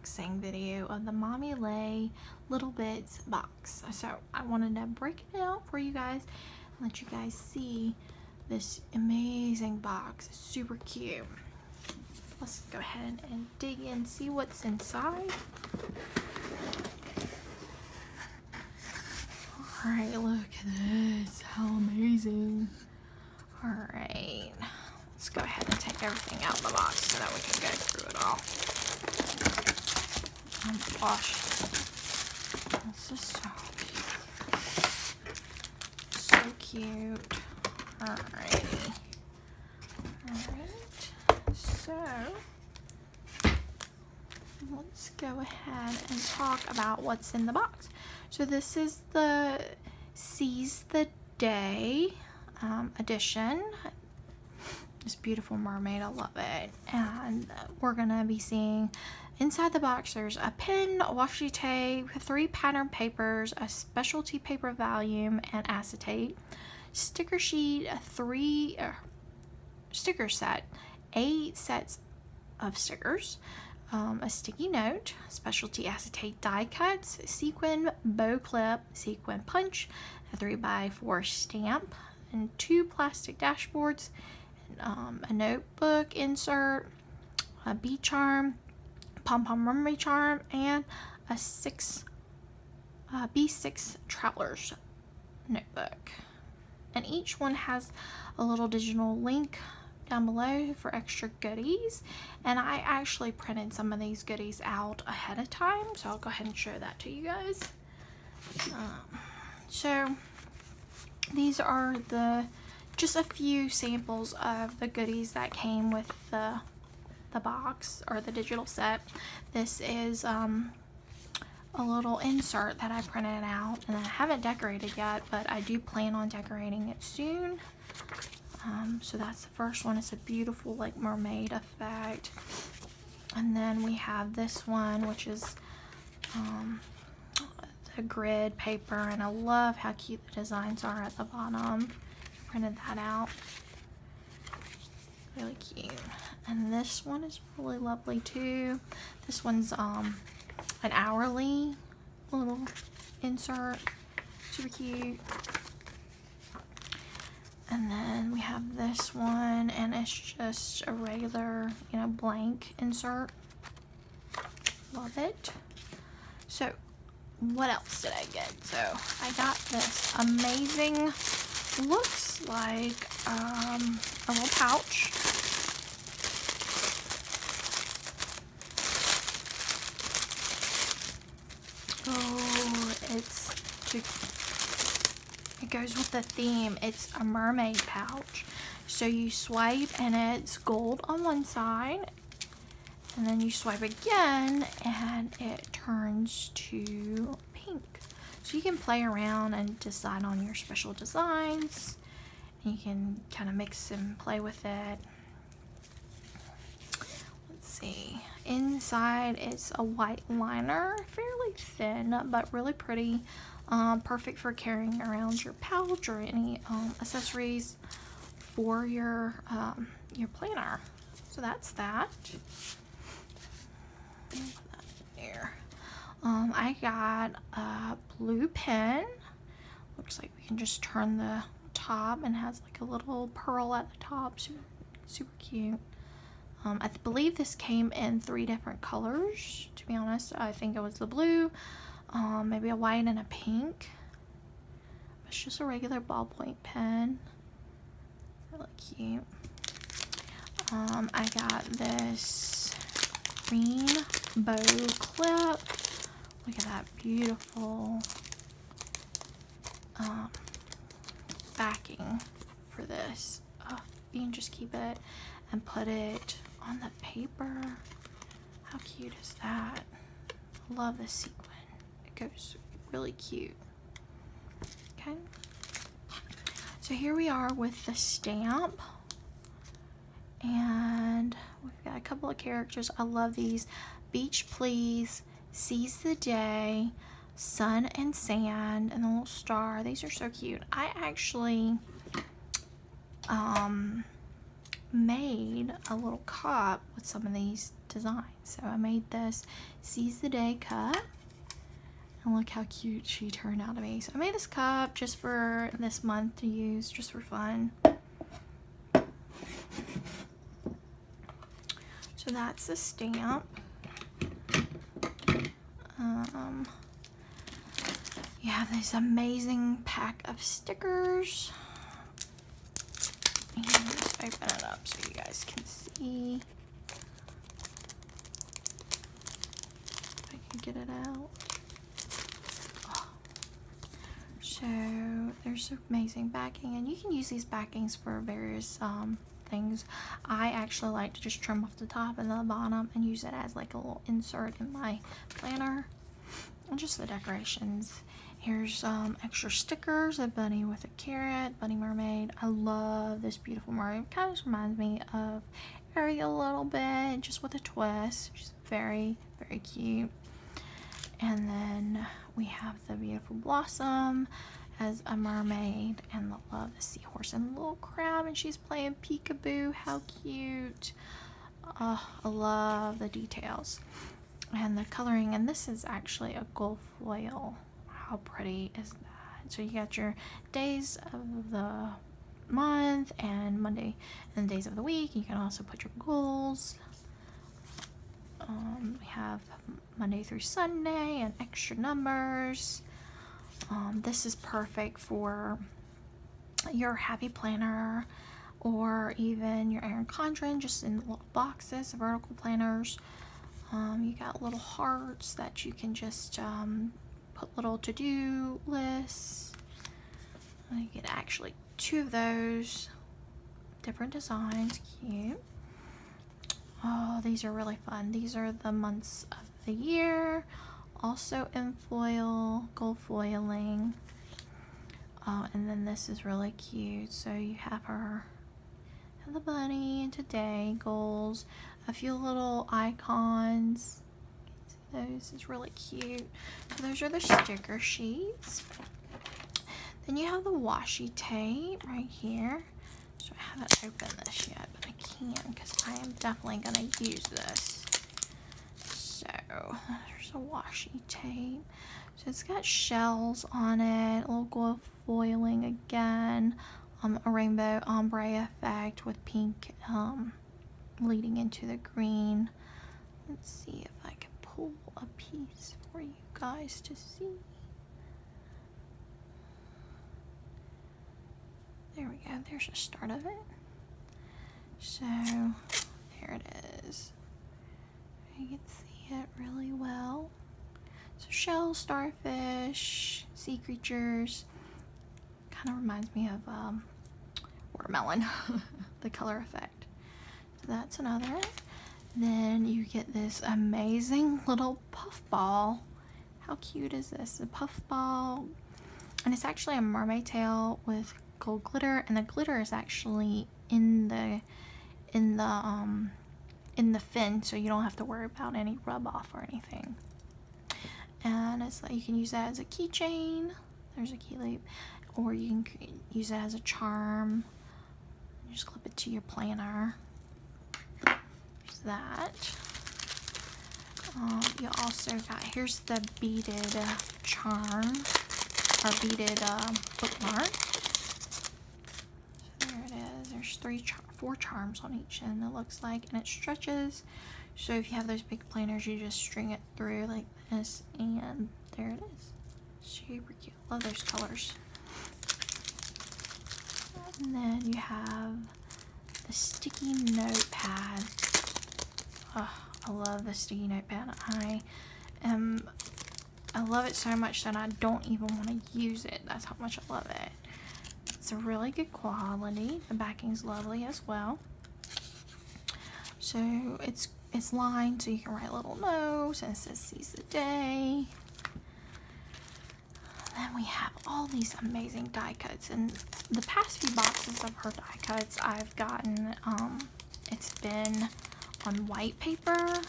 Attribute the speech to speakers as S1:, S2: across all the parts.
S1: unboxing video of the Mommy Lhey Little Bits box. So I wanted to break it out for you guys and let you guys see this amazing box. It's super cute. Let's go ahead and dig in, see what's inside. Alright, look at this. How amazing. Alright. Let's go ahead and take everything out of the box so that we can go through it all. Wash. This is so cute. Alrighty. Alright. So let's go ahead and talk about what's in the box. So this is the Seize the Day edition. This beautiful mermaid, I love it. And we're gonna be seeing inside the box there's a pen, washi tape, 3 pattern papers, a specialty paper volume and acetate, sticker sheet, a 3 sticker set, 8 sets of stickers, a sticky note, specialty acetate die cuts, sequin bow clip, sequin punch, a 3x4 stamp, and 2 plastic dashboards, a notebook insert, a bee charm, pom-pom mermaid charm, and a B6 traveler's notebook. And each one has a little digital link down below for extra goodies, and I actually printed some of these goodies out ahead of time, so I'll go ahead and show that to you guys. So these are just a few samples of the goodies that came with the box or the digital set. This is a little insert that I printed out, and I haven't decorated yet, but I do plan on decorating it soon. So that's the first one. It's a beautiful like mermaid effect. And then we have this one, which is the grid paper, and I love how cute the designs are at the bottom. Printed that out. Really cute. And this one is really lovely too. This one's an hourly little insert. Super cute. And then we have this one, and it's just a regular, blank insert. Love it. So what else did I get? So I got this amazing, looks like a little pouch. Oh, it goes with the theme. It's a mermaid pouch. So you swipe and it's gold on one side, and then you swipe again and it turns to pink. So you can play around and decide on your special designs. You can kind of mix and play with it. Let's see. Inside it's a white liner, fairly thin but really pretty. Perfect for carrying around your pouch or any accessories for your planner. So that's that. There. I got a blue pen. Looks like we can just turn the top, and has like a little pearl at the top. Super cute. I believe this came in 3 different colors. To be honest, I think it was the blue, maybe a white and a pink. It's just a regular ballpoint pen. Really cute. I got this green bow clip. Look at that beautiful backing for this. You can just keep it and put it on the paper. How cute is that? I love this sequin. It goes really cute. Okay. So here we are with the stamp. And we've got a couple of characters. I love these. Beach Please, Seize the Day, Sun and Sand, and the little star. These are so cute. I actually made a little cup with some of these design. So I made this Seize the Day cup. And look how cute she turned out to be. So I made this cup just for this month to use, just for fun. So that's the stamp. You have this amazing pack of stickers. And just open it up so you guys can see. If I can get it out. Oh. So there's amazing backing, and you can use these backings for various things. I actually like to just trim off the top and the bottom and use it as like a little insert in my planner. And just the decorations. Here's extra stickers, a bunny with a carrot, bunny mermaid. I love this beautiful mermaid. It kind of reminds me of Ariel a little bit, just with a twist. She's very, very cute. And then we have the beautiful Blossom as a mermaid, and I love the seahorse and the little crab, and she's playing peekaboo. How cute. I love the details and the coloring, and this is actually a gold foil. How pretty is that? So you got your days of the month and Monday and days of the week. You can also put your goals. We have Monday through Sunday and extra numbers. This is perfect for your happy planner or even your Erin Condren, just in little boxes, vertical planners. You got little hearts that you can just put little to-do lists. You get actually 2 of those, different designs, cute. Oh, these are really fun. These are the months of the year, also in foil, gold foiling. And then this is really cute. So you have her, the bunny, and today, goals, a few little icons. Those is really cute. So those are the sticker sheets. Then you have the washi tape right here. So I haven't opened this yet, but I can because I am definitely going to use this. So there's a washi tape. So it's got shells on it, a little gold foiling again, a rainbow ombre effect with pink leading into the green. Let's see if I can pull a piece for you guys to see. There we go, there's the start of it. So there it is. You can see it really well. So shells, starfish, sea creatures. Kind of reminds me of watermelon, the color effect. So that's another. Then you get this amazing little puff ball. How cute is this? A puff ball, and it's actually a mermaid tail with gold glitter, and the glitter is actually in the fin, so you don't have to worry about any rub off or anything. And it's like you can use that as a keychain. There's a key loop, or you can use it as a charm. You just clip it to your planner. There's that. You also got, here's the beaded charm, or beaded bookmark. So there it is. There's 4 charms on each end, it looks like, and it stretches. So if you have those big planners, you just string it through like this, and there it is. Super cute. Love those colors. And then you have the sticky notepad. Oh, I love the sticky notepad. I love it so much that I don't even want to use it. That's how much I love it. It's a really good quality. The backing's lovely as well. So it's lined, so you can write little notes, and it says "Seize the Day." Then we have all these amazing die cuts, and the past few boxes of her die cuts I've gotten, it's been on white paper,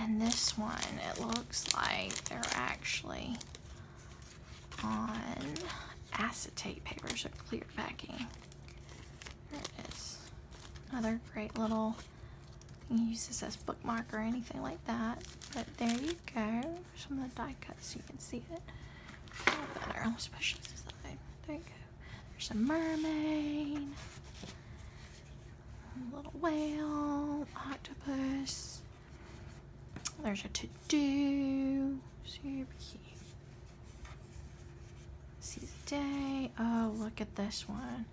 S1: and this one, it looks like they're actually on acetate paper, so clear backing. There it is. Another great little You can use this as bookmark or anything like that. But there you go. Some of the die cuts, so you can see it a little better. Let's push this aside. There you go. There's a mermaid, a little whale, octopus. There's a to-do. Super cute. Seize the day. Oh, look at this one.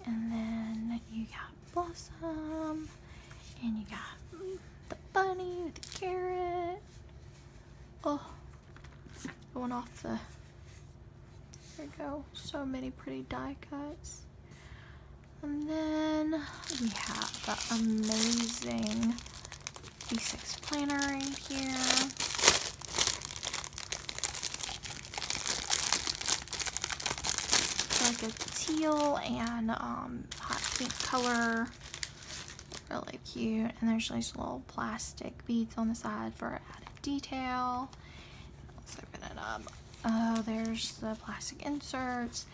S1: And then you got Blossom, and you got the bunny with the carrot. Oh, going off the, there you go, so many pretty die cuts. And then we have the amazing B6 planner in here. Like a teal and hot pink color, really cute. And there's these little plastic beads on the side for added detail. Let's open it up. Oh, there's the plastic inserts,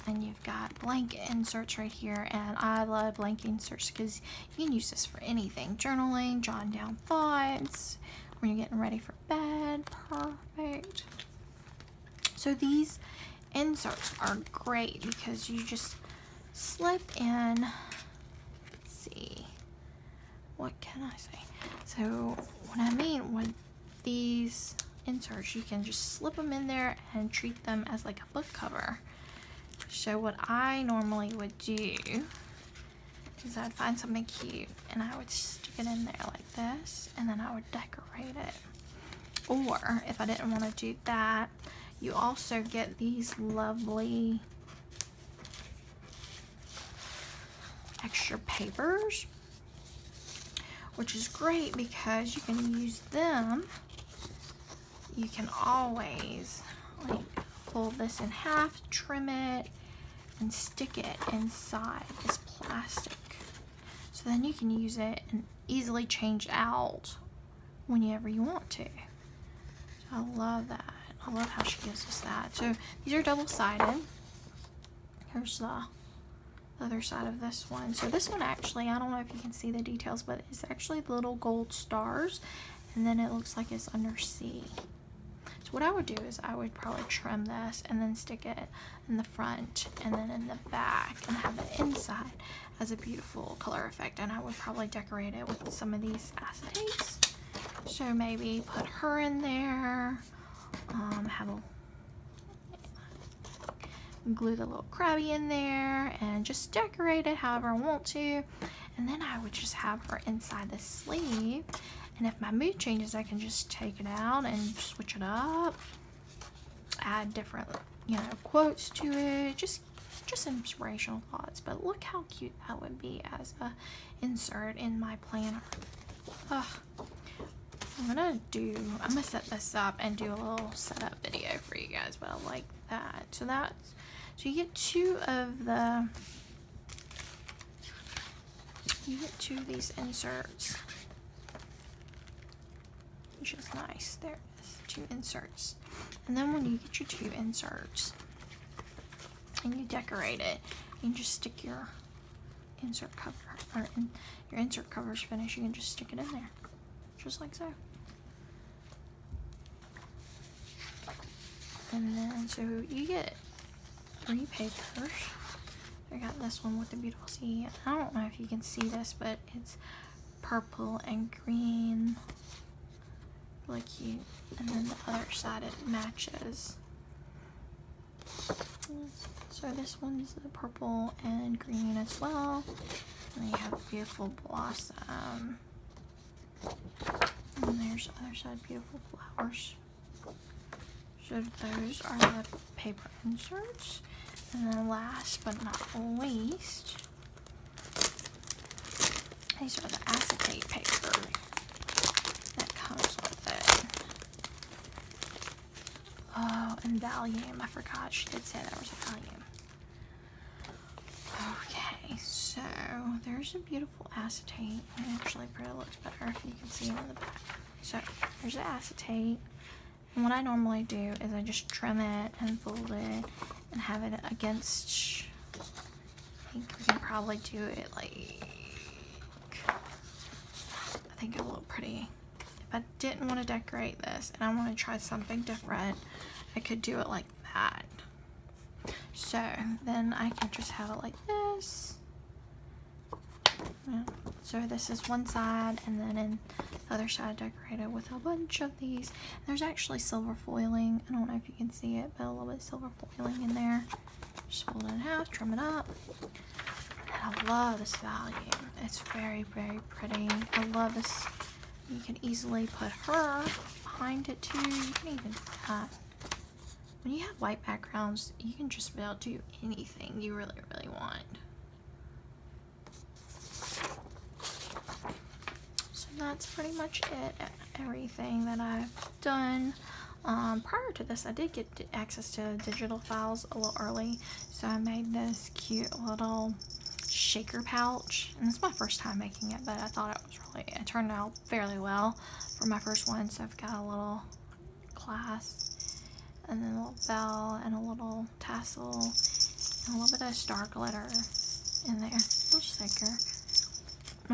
S1: and you've got blank inserts right here. And I love blank inserts because you can use this for anything: journaling, jotting down thoughts when you're getting ready for bed. Perfect. So these inserts are great because you just slip in, let's see, what can I say? So what I mean with these inserts, you can just slip them in there and treat them as like a book cover. So what I normally would do is I'd find something cute and I would stick it in there like this, and then I would decorate it. Or if I didn't want to do that, you also get these lovely extra papers, which is great because you can use them. You can always like fold this in half, trim it, and stick it inside this plastic. So then you can use it and easily change out whenever you want to. So I love that. I love how she gives us that. So these are double-sided. Here's the other side of this one. So this one actually, I don't know if you can see the details, but it's actually little gold stars, and then it looks like it's undersea. So what I would do is I would probably trim this and then stick it in the front and then in the back and have it inside as a beautiful color effect. And I would probably decorate it with some of these acetates. So maybe put her in there. Have a glue the little crabby in there and just decorate it however I want to. And then I would just have her inside the sleeve, and if my mood changes I can just take it out and switch it up, add different, you know, quotes to it, just inspirational thoughts. But look how cute that would be as a insert in my planner. I'm gonna set this up and do a little setup video for you guys, but I like that. So you get two of these inserts, which is nice. There it is, 2 inserts. And then when you get your 2 inserts and you decorate it, you can just stick your insert cover, or your insert cover's finished, you can just stick it in there, just like so. And then, so you get 3 papers. I got this one with the beautiful sea. I don't know if you can see this, but it's purple and green. Really cute. And then the other side, it matches. So this one's the purple and green as well. And then you have beautiful blossom. And there's the other side, beautiful flowers. So those are the paper inserts. And then last but not least, these are the acetate paper that comes with it. Oh, and Valium. I forgot she did say there was a Valium. Okay, so there's a beautiful acetate. Actually, it looks better if you can see it on the back. So there's the acetate. And what I normally do is I just trim it and fold it and have it against, I think we can probably do it like think it'll look pretty. If I didn't want to decorate this and I want to try something different, I could do it like that. So then I can just have it like this. Yeah. So this is one side, and then in the other side decorated with a bunch of these. There's actually silver foiling. I don't know if you can see it, but a little bit of silver foiling in there. Just fold it in half, trim it up. And I love this value. It's very, very pretty. I love this. You can easily put her behind it too. You can even do that. When you have white backgrounds, you can just be able to do anything you really, really want. So that's pretty much it. Everything that I've done. Prior to this, I did get access to digital files a little early, so I made this cute little shaker pouch, and it's my first time making it, but I thought it turned out fairly well for my first one. So I've got a little clasp, and then a little bell, and a little tassel, and a little bit of star glitter in there, a little shaker.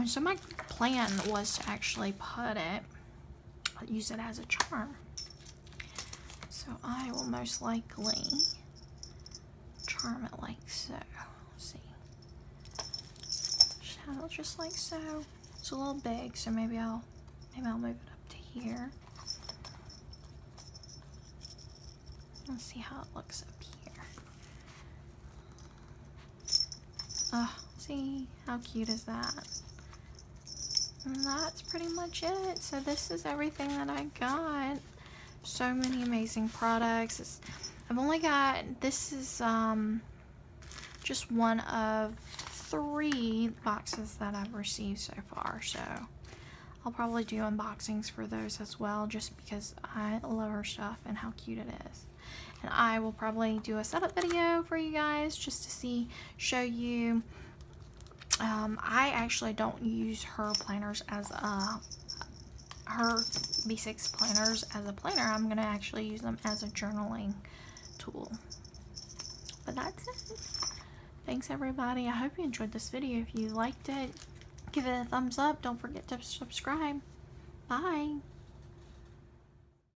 S1: So my plan was to actually use it as a charm. So I will most likely charm it like so. Let's see. Shadow just like so. It's a little big, so maybe I'll move it up to here. Let's see how it looks up here. Oh, see how cute is that? And that's pretty much it. So this is everything that I got. So many amazing products. I've only got, this is just one of 3 boxes that I've received so far. So I'll probably do unboxings for those as well, just because I love her stuff and how cute it is. And I will probably do a setup video for you guys just to show you. I actually don't use her planners as her B6 planners as a planner. I'm going to actually use them as a journaling tool. But that's it. Thanks everybody. I hope you enjoyed this video. If you liked it, give it a thumbs up. Don't forget to subscribe. Bye.